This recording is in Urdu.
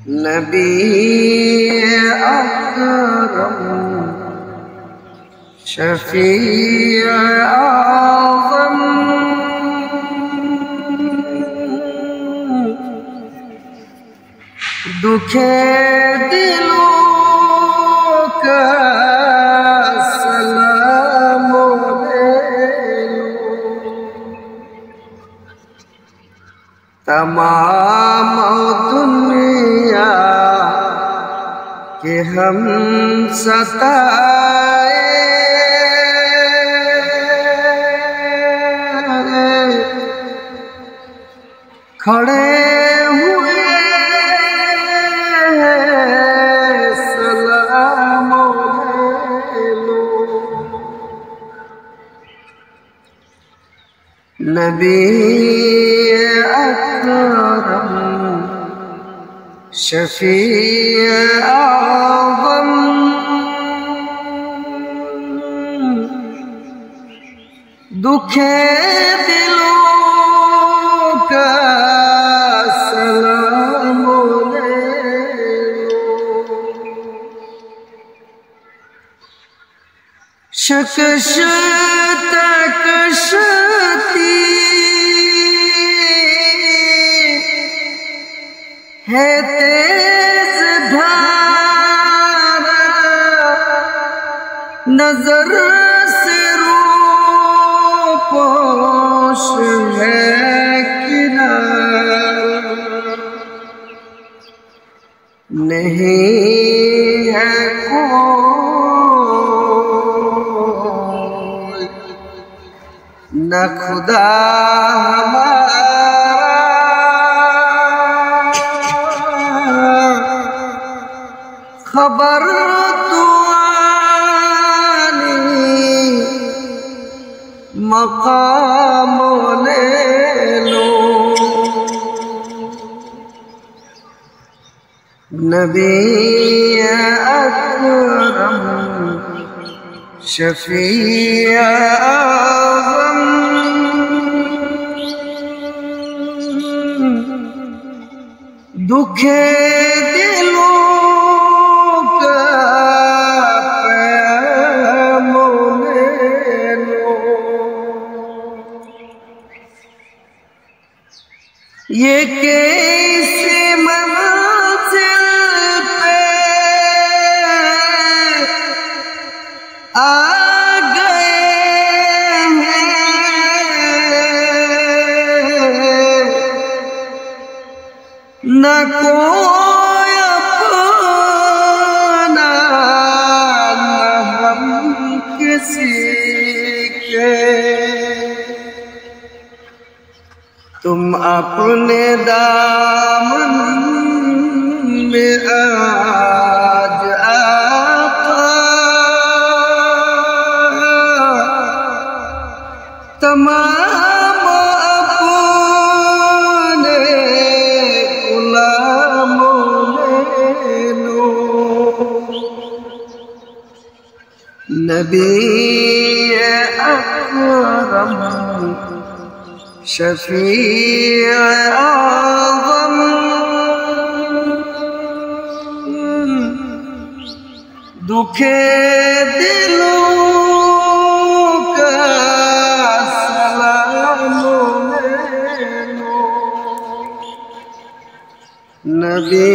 نبی اکرم شفیع اعظم دکھے دلوں کا سلام لے لو، تمام دنیا کہ ہم ستائے کھڑے ہوئے سلام لے لو، نبی اکرم شفیع اعظم دکھے دلوں کا سلام لے لو، شکش تکشتی ہے تیز دھارا، نظر سے رو پوش ہے کنارہ، نہیں ہے کوئی نہ خدا ہمارا، خبر تو آنی مقام لے لو، نبی اکرم شفیع اعظم دکھے یہ کیسے منزل پہ آ گئے ہیں، نہ کوئی اپنا نہ ہم کسی کے، تم اپنے دامن میں آج آقا تمام اپنے غلاموں لے لو، نبی اکرم شفیع اعظم دکھے دلوں کا سلام لے لو، نبی